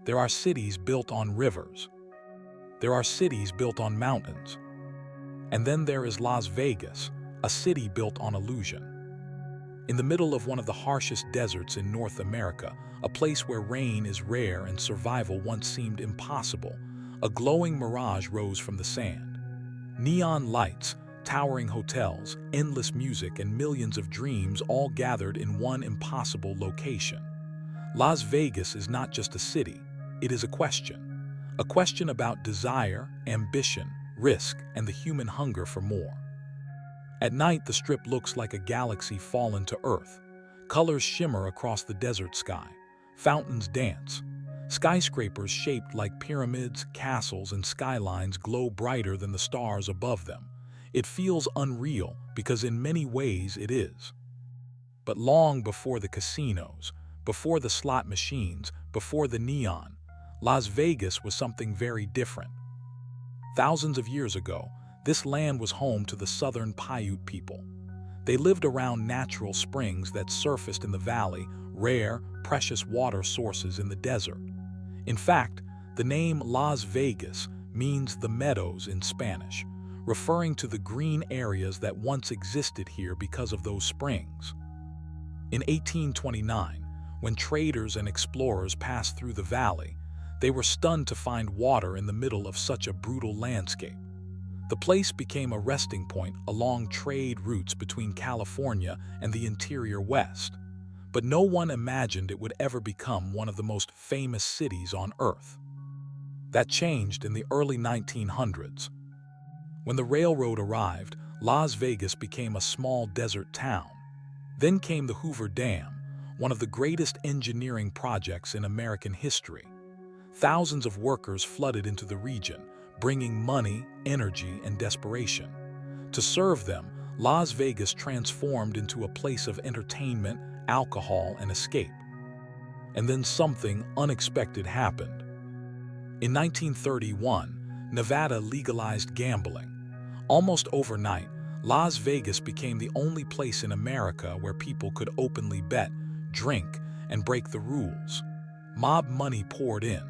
There are cities built on rivers. There are cities built on mountains. And then there is Las Vegas, a city built on illusion. In the middle of one of the harshest deserts in North America, a place where rain is rare and survival once seemed impossible, a glowing mirage rose from the sand. Neon lights, towering hotels, endless music, and millions of dreams all gathered in one impossible location. Las Vegas is not just a city, it is a question. A question about desire, ambition, risk, and the human hunger for more. At night, the Strip looks like a galaxy fallen to Earth. Colors shimmer across the desert sky. Fountains dance. Skyscrapers shaped like pyramids, castles, and skylines glow brighter than the stars above them. It feels unreal because in many ways it is. But long before the casinos, before the slot machines, before the neon, Las Vegas was something very different. Thousands of years ago, this land was home to the southern Paiute people. They lived around natural springs that surfaced in the valley, rare, precious water sources in the desert. In fact, the name Las Vegas means the meadows in Spanish, referring to the green areas that once existed here because of those springs. In 1829, when traders and explorers passed through the valley, they were stunned to find water in the middle of such a brutal landscape. The place became a resting point along trade routes between California and the interior West. But no one imagined it would ever become one of the most famous cities on Earth. That changed in the early 1900s. When the railroad arrived, Las Vegas became a small desert town. Then came the Hoover Dam, one of the greatest engineering projects in American history. Thousands of workers flooded into the region, bringing money, energy, and desperation. To serve them, Las Vegas transformed into a place of entertainment, alcohol, and escape. And then something unexpected happened. In 1931, Nevada legalized gambling. Almost overnight, Las Vegas became the only place in America where people could openly bet, drink, and break the rules. Mob money poured in.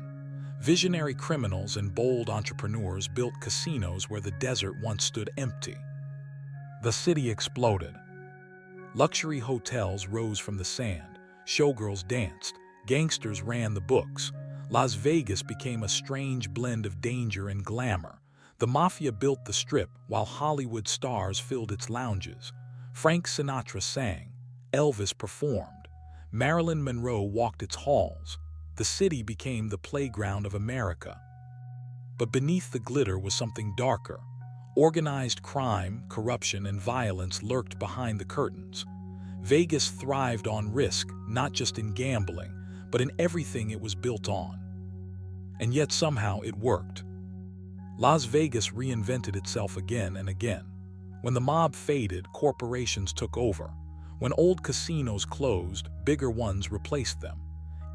Visionary criminals and bold entrepreneurs built casinos where the desert once stood empty. The city exploded. Luxury hotels rose from the sand, showgirls danced, gangsters ran the books. Las Vegas became a strange blend of danger and glamour. The mafia built the Strip while Hollywood stars filled its lounges. Frank Sinatra sang, Elvis performed, Marilyn Monroe walked its halls. The city became the playground of America. But beneath the glitter was something darker. Organized crime, corruption, and violence lurked behind the curtains. Vegas thrived on risk, not just in gambling, but in everything it was built on. And yet somehow it worked. Las Vegas reinvented itself again and again. When the mob faded, corporations took over. When old casinos closed, bigger ones replaced them.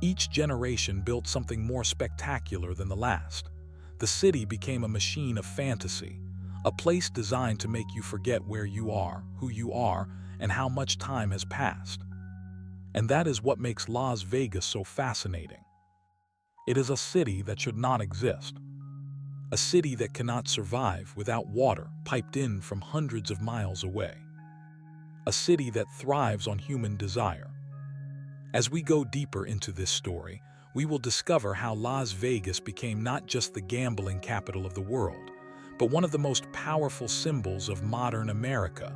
Each generation built something more spectacular than the last. The city became a machine of fantasy, a place designed to make you forget where you are, who you are, and how much time has passed. And that is what makes Las Vegas so fascinating. It is a city that should not exist. A city that cannot survive without water piped in from hundreds of miles away. A city that thrives on human desire. As we go deeper into this story, we will discover how Las Vegas became not just the gambling capital of the world, but one of the most powerful symbols of modern America.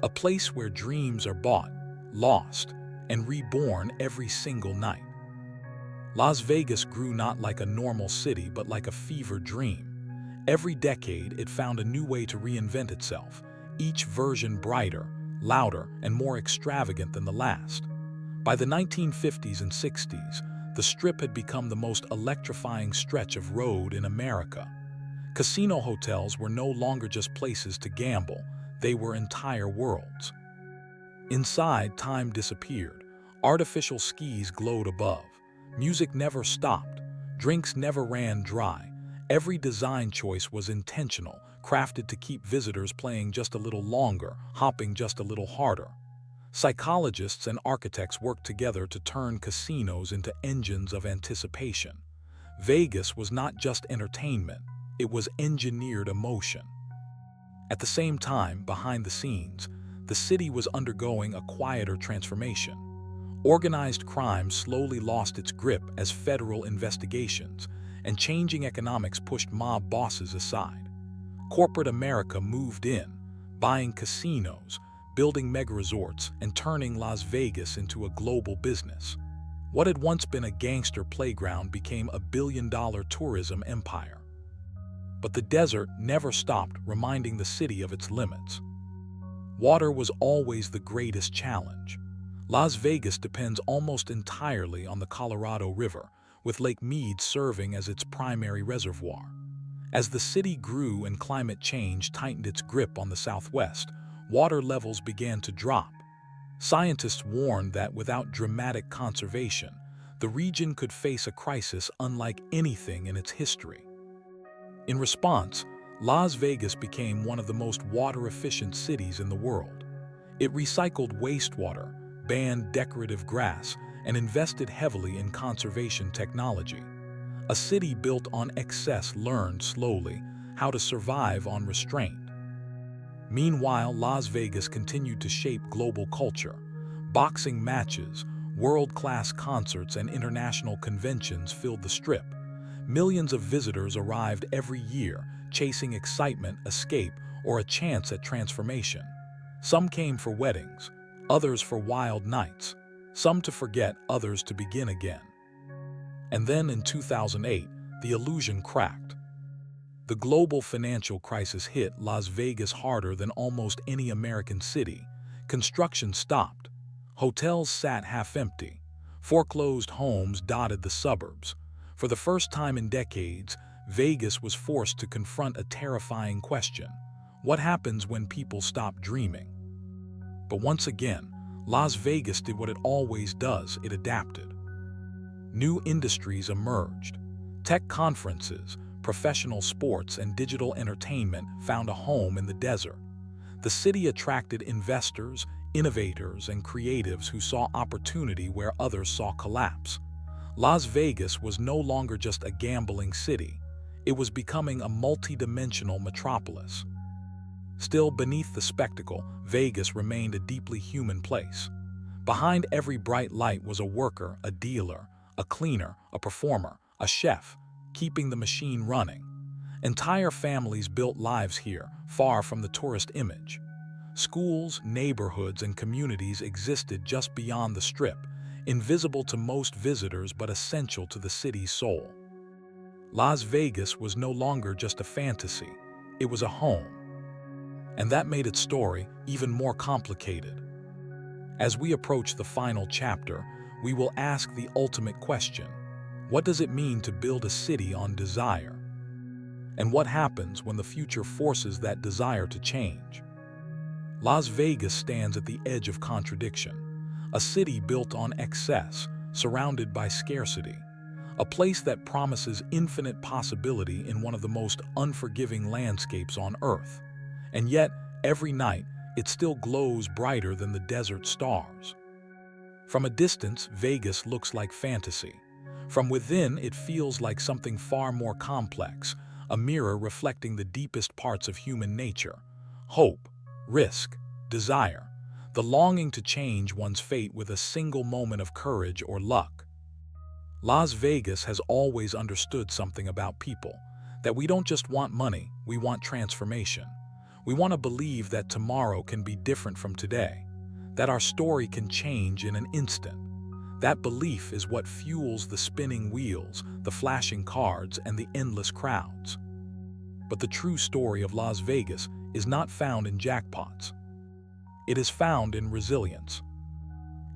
A place where dreams are bought, lost, and reborn every single night. Las Vegas grew not like a normal city, but like a fever dream. Every decade, it found a new way to reinvent itself, each version brighter, louder, and more extravagant than the last. By the 1950s and 60s, the Strip had become the most electrifying stretch of road in America. Casino hotels were no longer just places to gamble, they were entire worlds. Inside, time disappeared. Artificial skis glowed above. Music never stopped. Drinks never ran dry. Every design choice was intentional, crafted to keep visitors playing just a little longer, hopping just a little harder. Psychologists and architects worked together to turn casinos into engines of anticipation. Vegas was not just entertainment, it was engineered emotion. At the same time, behind the scenes, the city was undergoing a quieter transformation. Organized crime slowly lost its grip as federal investigations, and changing economics pushed mob bosses aside. Corporate America moved in, buying casinos, building mega-resorts, and turning Las Vegas into a global business. What had once been a gangster playground became a billion-dollar tourism empire. But the desert never stopped reminding the city of its limits. Water was always the greatest challenge. Las Vegas depends almost entirely on the Colorado River, with Lake Mead serving as its primary reservoir. As the city grew and climate change tightened its grip on the Southwest, water levels began to drop. Scientists warned that without dramatic conservation, the region could face a crisis unlike anything in its history. In response, Las Vegas became one of the most water-efficient cities in the world. It recycled wastewater, banned decorative grass, and invested heavily in conservation technology. A city built on excess learned slowly how to survive on restraint. Meanwhile, Las Vegas continued to shape global culture. Boxing matches, world-class concerts, and international conventions filled the Strip. Millions of visitors arrived every year, chasing excitement, escape, or a chance at transformation. Some came for weddings, others for wild nights, some to forget, others to begin again. And then in 2008, the illusion cracked. The global financial crisis hit Las Vegas harder than almost any American city. Construction stopped. Hotels sat half-empty. Foreclosed homes dotted the suburbs. For the first time in decades, Vegas was forced to confront a terrifying question. What happens when people stop dreaming? But once again, Las Vegas did what it always does, it adapted. New industries emerged. Tech conferences, professional sports, and digital entertainment found a home in the desert. The city attracted investors, innovators, and creatives who saw opportunity where others saw collapse. Las Vegas was no longer just a gambling city. It was becoming a multi-dimensional metropolis. Still, beneath the spectacle, Vegas remained a deeply human place. Behind every bright light was a worker, a dealer, a cleaner, a performer, a chef, keeping the machine running. Entire families built lives here, far from the tourist image. Schools, neighborhoods, and communities existed just beyond the Strip, invisible to most visitors but essential to the city's soul. Las Vegas was no longer just a fantasy, it was a home. And that made its story even more complicated. As we approach the final chapter, we will ask the ultimate question: what does it mean to build a city on desire? And what happens when the future forces that desire to change? Las Vegas stands at the edge of contradiction. A city built on excess, surrounded by scarcity. A place that promises infinite possibility in one of the most unforgiving landscapes on Earth. And yet, every night, it still glows brighter than the desert stars. From a distance, Vegas looks like fantasy. From within, it feels like something far more complex, a mirror reflecting the deepest parts of human nature: hope, risk, desire, the longing to change one's fate with a single moment of courage or luck. Las Vegas has always understood something about people, that we don't just want money, we want transformation. We want to believe that tomorrow can be different from today, that our story can change in an instant. That belief is what fuels the spinning wheels, the flashing cards, and the endless crowds. But the true story of Las Vegas is not found in jackpots. It is found in resilience.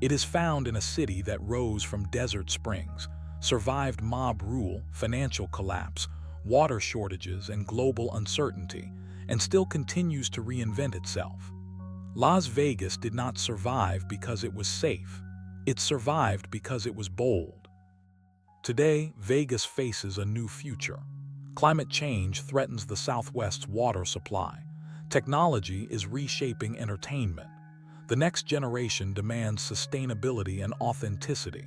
It is found in a city that rose from desert springs, survived mob rule, financial collapse, water shortages, and global uncertainty, and still continues to reinvent itself. Las Vegas did not survive because it was safe. It survived because it was bold. Today, Vegas faces a new future. Climate change threatens the Southwest's water supply. Technology is reshaping entertainment. The next generation demands sustainability and authenticity.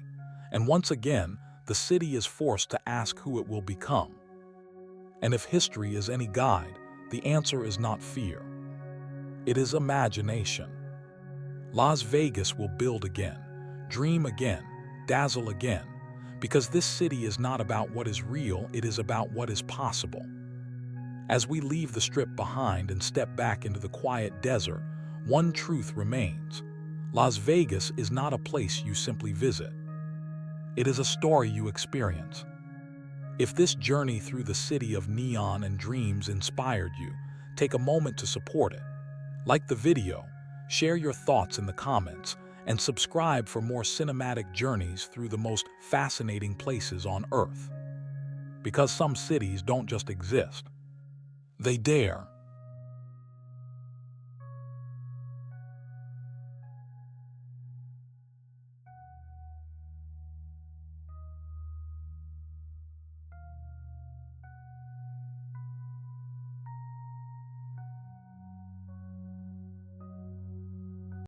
And once again, the city is forced to ask who it will become. And if history is any guide, the answer is not fear. It is imagination. Las Vegas will build again, dream again, dazzle again, because this city is not about what is real, it is about what is possible. As we leave the Strip behind and step back into the quiet desert, one truth remains. Las Vegas is not a place you simply visit. It is a story you experience. If this journey through the city of neon and dreams inspired you, take a moment to support it. Like the video, share your thoughts in the comments, and subscribe for more cinematic journeys through the most fascinating places on Earth. Because some cities don't just exist. They dare.